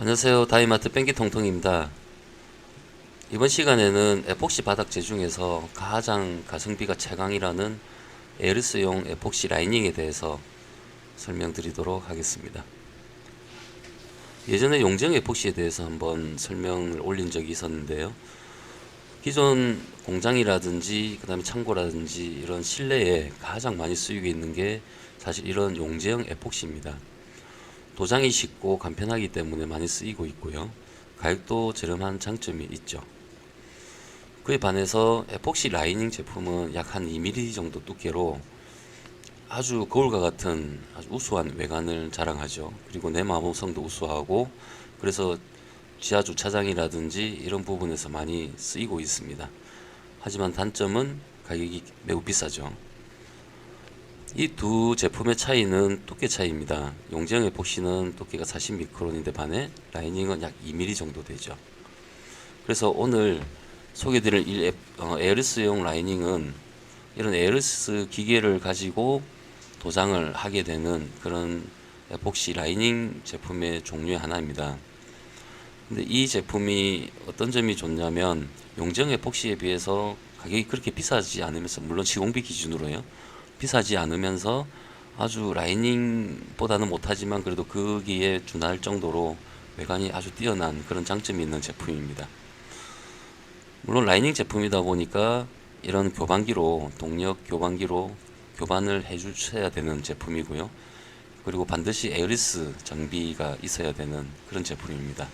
안녕하세요. 다이마트 뺑기통통입니다. 이번 시간에는 에폭시 바닥재 중에서 가장 가성비가 최강이라는 에르스용 에폭시 라이닝에 대해서 설명드리도록 하겠습니다. 예전에 용정 에폭시에 대해서 한번 설명을 올린 적이 있었는데요. 기존 공장이라든지 그 다음에 창고라든지 이런 실내에 가장 많이 쓰이고 있는 게 사실 이런 용제형 에폭시입니다. 도장이 쉽고 간편하기 때문에 많이 쓰이고 있고요. 가격도 저렴한 장점이 있죠. 그에 반해서 에폭시 라이닝 제품은 약 한 2mm 정도 두께로 아주 거울과 같은 아주 우수한 외관을 자랑하죠. 그리고 내마모성도 우수하고, 그래서 지하 주차장이라든지 이런 부분에서 많이 쓰이고 있습니다. 하지만 단점은 가격이 매우 비싸죠. 이 두 제품의 차이는 두께 차이입니다. 용제형 에폭시는 두께가 40미크론인데 반해 라이닝은 약 2mm 정도 되죠. 그래서 오늘 소개드릴 이 에르스용 라이닝은 이런 에르스 기계를 가지고 도장을 하게 되는 그런 에폭시 라이닝 제품의 종류의 하나입니다. 근데 이 제품이 어떤 점이 좋냐면 용정 에폭시에 비해서 가격이 그렇게 비싸지 않으면서, 물론 시공비 기준으로요, 비싸지 않으면서 아주 라이닝보다는 못하지만 그래도 거기에 준할 정도로 외관이 아주 뛰어난 그런 장점이 있는 제품입니다. 물론 라이닝 제품이다 보니까 이런 교반기로, 동력 교반기로 교반을 해주셔야 되는 제품이고요. 그리고 반드시 에어리스 장비가 있어야 되는 그런 제품입니다.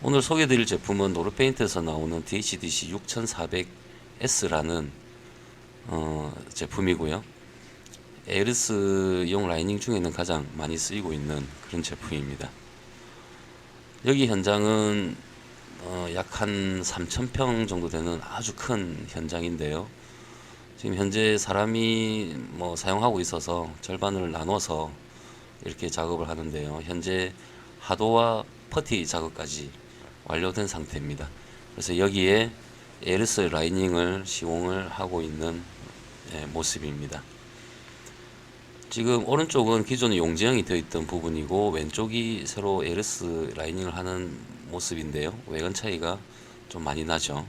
오늘 소개드릴 제품은 노르페인트에서 나오는 DHDC 6400S라는 제품이고요. 에르스용 라이닝 중에는 가장 많이 쓰이고 있는 그런 제품입니다. 여기 현장은 약 한 3,000평 정도 되는 아주 큰 현장인데요. 지금 현재 사람이 사용하고 있어서 절반을 나눠서 이렇게 작업을 하는데요. 현재 하도와 퍼티 작업까지 완료된 상태입니다. 그래서 여기에 에르스 라이닝을 시공을 하고 있는 모습입니다. 지금 오른쪽은 기존에 용제형이 되어 있던 부분이고 왼쪽이 새로 에르스 라이닝을 하는 모습인데요. 외관 차이가 좀 많이 나죠.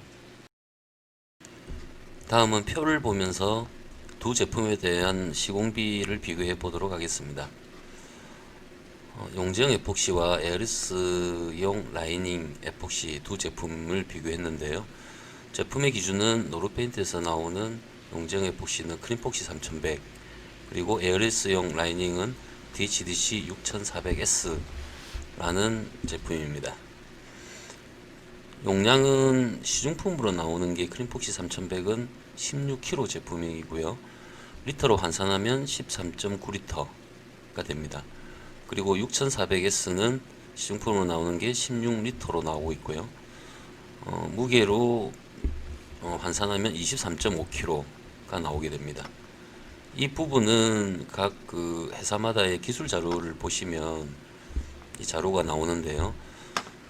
다음은 표를 보면서 두 제품에 대한 시공비를 비교해 보도록 하겠습니다. 용제형 에폭시와 에르스용 라이닝 에폭시 두 제품을 비교했는데요. 제품의 기준은 노르페인트에서 나오는 용제형 에폭시는 크림폭시 3100, 그리고 에어리스용 라이닝은 DHDC 6400S라는 제품입니다. 용량은 시중품으로 나오는 게 크림폭시 3100은 16kg 제품이고요. 리터로 환산하면 13.9리터가 됩니다. 그리고 6400S는 시중품으로 나오는 게 16리터로 나오고 있고요. 무게로 환산하면 23.5kg가 나오게 됩니다. 이 부분은 각 그 회사마다의 기술 자료를 보시면 이 자료가 나오는데요.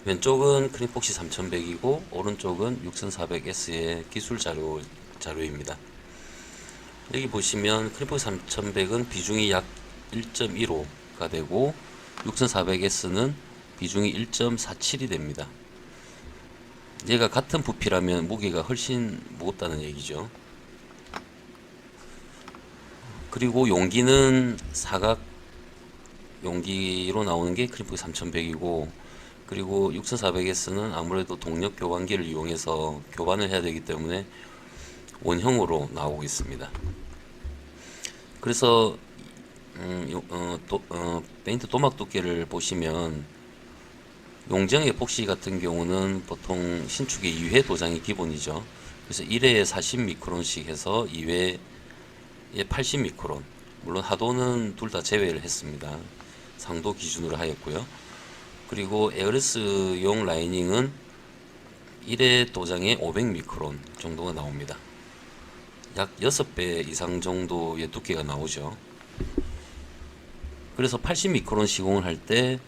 왼쪽은 크림폭시 3100이고 오른쪽은 6400S의 기술 자료입니다. 여기 보시면 크림폭시 3100은 비중이 약 1.15가 되고 6400S는 비중이 1.47이 됩니다. 얘가 같은 부피라면 무게가 훨씬 무겁다는 얘기죠. 그리고 용기는 사각 용기로 나오는 게 크림폭시 3100이고, 그리고 6400S는 아무래도 동력 교반기를 이용해서 교반을 해야 되기 때문에 원형으로 나오고 있습니다. 그래서 페인트 도막 두께를 보시면 용정 에폭시 같은 경우는 보통 신축의 2회 도장이 기본이죠. 그래서 1회에 40미크론씩 해서 2회에 80미크론, 물론 하도는 둘 다 제외를 했습니다. 상도 기준으로 하였고요. 그리고 에어리스용 라이닝은 1회 도장에 500미크론 정도가 나옵니다. 약 6배 이상 정도의 두께가 나오죠. 그래서 80미크론 시공을 할 때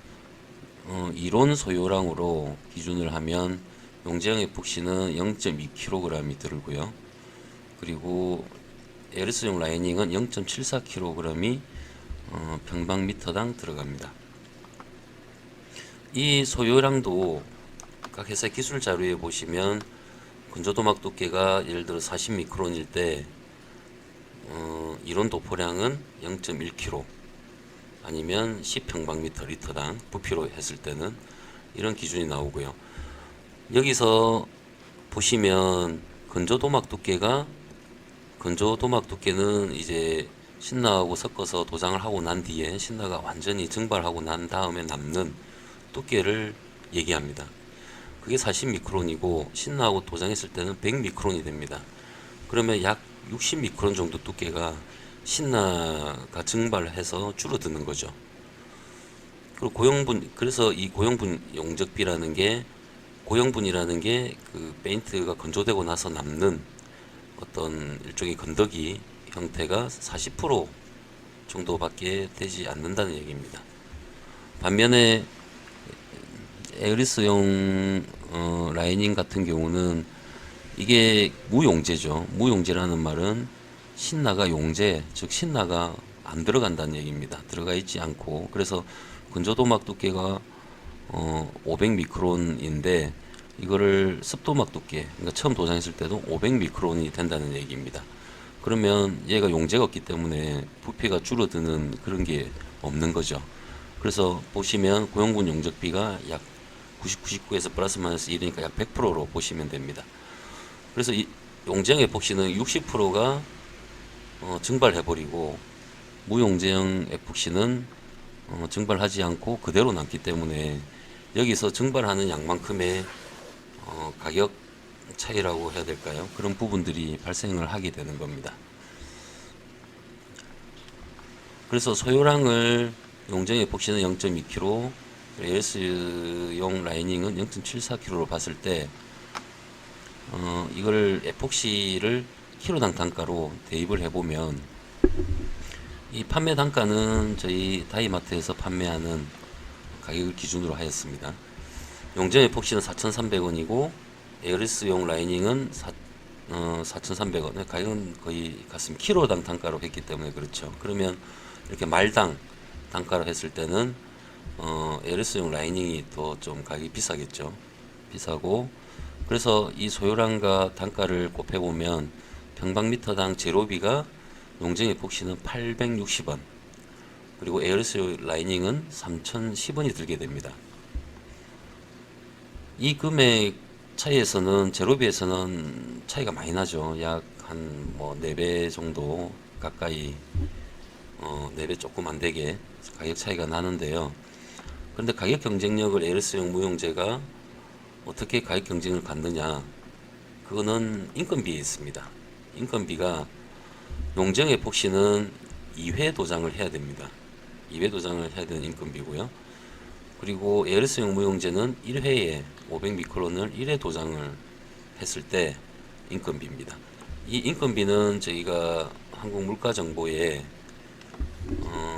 이론 소요량으로 기준을 하면 용제형 에폭시는 0.2kg이 들고요. 그리고 에르스용 라이닝은 0.74kg이 평방미터당 들어갑니다. 이 소요량도 각 회사 기술 자료에 보시면 건조도막 두께가 예를 들어 40미크론일 때 이론 도포량은 0.1kg 아니면 10평방미터 리터당 부피로 했을 때는 이런 기준이 나오고요. 여기서 보시면 건조도막 두께는 이제 신나하고 섞어서 도장을 하고 난 뒤에 신나가 완전히 증발하고 난 다음에 남는 두께를 얘기합니다. 그게 40미크론이고 신나하고 도장했을 때는 100미크론이 됩니다. 그러면 약 60미크론 정도 두께가 신나가 증발해서 줄어드는 거죠. 그리고 그래서 이 고형분 용적비라는 게, 고형분이라는 게 그 페인트가 건조되고 나서 남는 어떤 일종의 건더기 형태가 40% 정도밖에 되지 않는다는 얘기입니다. 반면에 에어리스용 라이닝 같은 경우는 이게 무용제죠. 무용제라는 말은 신나가 용제, 즉 신나가 안 들어간다는 얘기입니다. 들어가 있지 않고, 그래서 건조도막 두께가 500미크론인데 이거를 습도막 두께, 그러니까 처음 도장했을 때도 500미크론이 된다는 얘기입니다. 그러면 얘가 용제가 없기 때문에 부피가 줄어드는 그런 게 없는 거죠. 그래서 보시면 고형분 용적비가 약 99에서 플러스 마이너스 1이니까 약 100%로 보시면 됩니다. 그래서 이 용제형 에폭시는 60%가 증발해버리고 무용제형 에폭시는 증발하지 않고 그대로 남기 때문에 여기서 증발하는 양만큼의 가격 차이라고 해야 될까요? 그런 부분들이 발생을 하게 되는 겁니다. 그래서 소요량을 용제형 에폭시는 0.2kg, AS용 라이닝은 0.74kg로 봤을 때 이걸 에폭시를 키로당 단가로 대입을 해보면 이 판매 단가는 저희 다이마트에서 판매하는 가격을 기준으로 하였습니다. 용전 에폭시는 4,300원이고 에어리스용 라이닝은 4,300원. 가격은 거의 같습니다. 키로당 단가로 했기 때문에 그렇죠. 그러면 이렇게 말당 단가로 했을 때는 에어리스용 라이닝이 더 좀 가격이 비싸겠죠. 비싸고, 그래서 이 소요량과 단가를 곱해보면 평방미터당 제로비가 용정 에폭시는 860원, 그리고 에어리스 라이닝은 3010원이 들게 됩니다. 이 금액 차이에서는 제로비에서는 차이가 많이 나죠. 약 한 뭐 4배 정도 가까이, 4배 조금 안 되게 가격 차이가 나는데요. 그런데 가격 경쟁력을 에어리스용 무용제가 어떻게 가격 경쟁을 갖느냐, 그거는 인건비에 있습니다. 인건비가 용정 에폭시는 2회 도장을 해야 됩니다. 2회 도장을 해야 되는 인건비고요. 그리고 에어리스용 무용제는 1회에 500미크론을 1회 도장을 했을 때 인건비입니다. 이 인건비는 저희가 한국물가정보에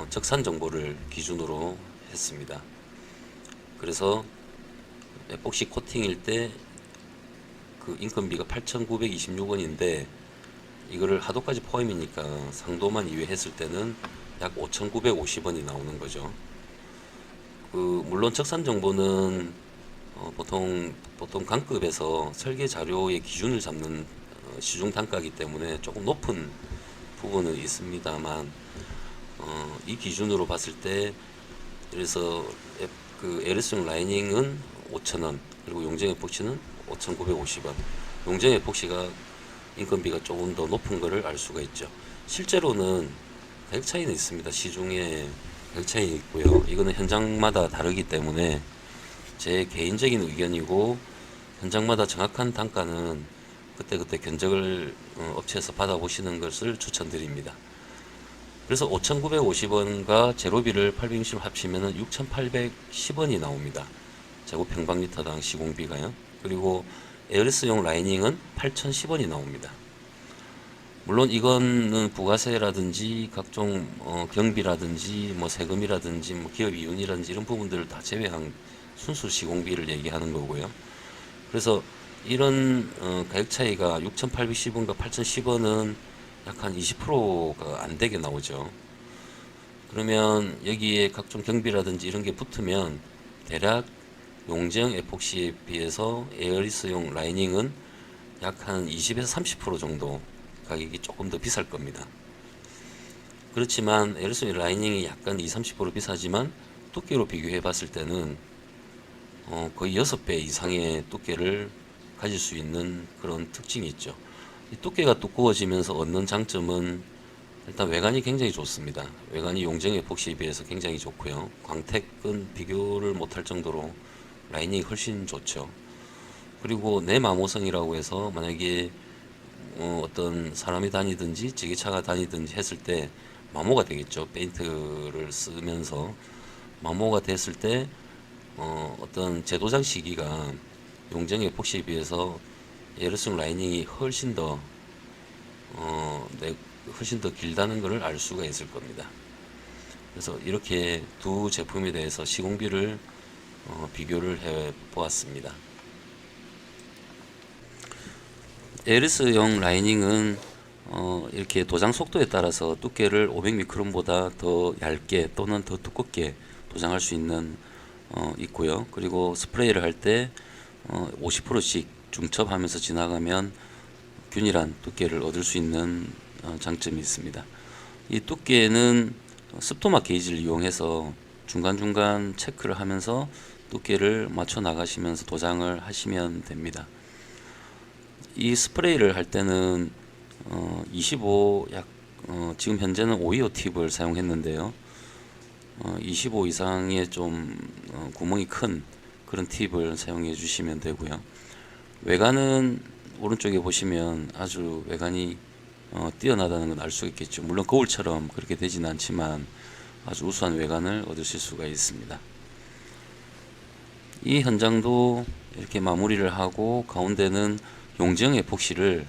적산 정보를 기준으로 했습니다. 그래서 에폭시 코팅일 때 그 인건비가 8,926원인데 이거를 하도까지 포함이니까 상도만 2회 했을 때는 약 5,950원이 나오는 거죠. 물론 적산 정보는 보통 강급에서 설계 자료의 기준을 잡는 시중 단가이기 때문에 조금 높은 부분은 있습니다만, 이 기준으로 봤을 때, 그래서 에어리스용 라이닝은 5,000원, 그리고 용정 에폭시는 5,950원. 용정 에폭시가 인건비가 조금 더 높은 것을 알 수가 있죠. 실제로는 가격 차이는 있습니다. 시중에 가격 차이 있고요. 이거는 현장마다 다르기 때문에 제 개인적인 의견이고, 현장마다 정확한 단가는 그때그때 견적을 업체에서 받아보시는 것을 추천드립니다. 그래서 5,950원과 제로비를 860을 합치면 6,810원이 나옵니다. 제곱평방미터당 시공비가요. 그리고 에어리스용 라이닝은 8,010원이 나옵니다. 물론 이거는 부가세라든지 각종 경비라든지 뭐 세금이라든지 뭐 기업 이윤이라든지 이런 부분들을 다 제외한 순수 시공비를 얘기하는 거고요. 그래서 이런 가격 차이가 6,810원과 8,010원은 약 한 20%가 안 되게 나오죠. 그러면 여기에 각종 경비라든지 이런 게 붙으면 대략 용제형 에폭시에 비해서 에어리스용 라이닝은 약 한 20에서 30% 정도 가격이 조금 더 비쌀 겁니다. 그렇지만 에어리스용 라이닝이 약간 20-30% 비싸지만 두께로 비교해 봤을 때는 거의 6배 이상의 두께를 가질 수 있는 그런 특징이 있죠. 이 두께가 두꺼워지면서 얻는 장점은 일단 외관이 굉장히 좋습니다. 외관이 용정 에폭시에 비해서 굉장히 좋고요. 광택은 비교를 못할 정도로 라이닝이 훨씬 좋죠. 그리고 내마모성이라고 해서 만약에 어떤 사람이 다니든지 지게차가 다니든지 했을 때 마모가 되겠죠. 페인트를 쓰면서 마모가 됐을 때 어떤 재도장 시기가 용정 에폭시에 비해서 에어리스용 라이닝이 훨씬 더 길다는 것을 알 수가 있을 겁니다. 그래서 이렇게 두 제품에 대해서 시공비를 비교를 해 보았습니다. 에어리스용 라이닝은 이렇게 도장 속도에 따라서 두께를 500미크론보다 더 얇게 또는 더 두껍게 도장할 수 있고요. 그리고 스프레이를 할 때 50%씩 중첩하면서 지나가면 균일한 두께를 얻을 수 있는 장점이 있습니다. 이 두께는 습토막 게이지를 이용해서 중간중간 체크를 하면서 두께를 맞춰 나가시면서 도장을 하시면 됩니다. 이 스프레이를 할 때는 25 지금 현재는 525 팁을 사용했는데요. 25 이상의 좀 구멍이 큰 그런 팁을 사용해 주시면 되고요. 외관은 오른쪽에 보시면 아주 외관이 뛰어나다는 건 알 수 있겠죠. 물론 거울처럼 그렇게 되지는 않지만 아주 우수한 외관을 얻으실 수가 있습니다. 이 현장도 이렇게 마무리를 하고 가운데는 용지형 에폭시를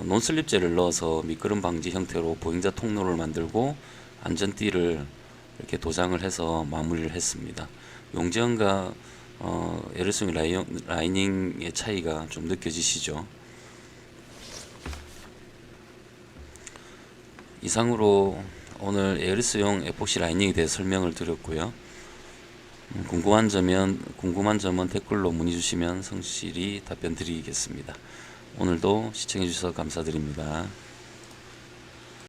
논슬립제를 넣어서 미끄럼 방지 형태로 보행자 통로를 만들고 안전띠를 이렇게 도장을 해서 마무리를 했습니다. 용지형과 에어리스용 라이닝의 차이가 좀 느껴지시죠? 이상으로 오늘 에어리스용 에폭시 라이닝에 대해 설명을 드렸고요. 궁금한 점은 댓글로 문의 주시면 성실히 답변 드리겠습니다. 오늘도 시청해 주셔서 감사드립니다.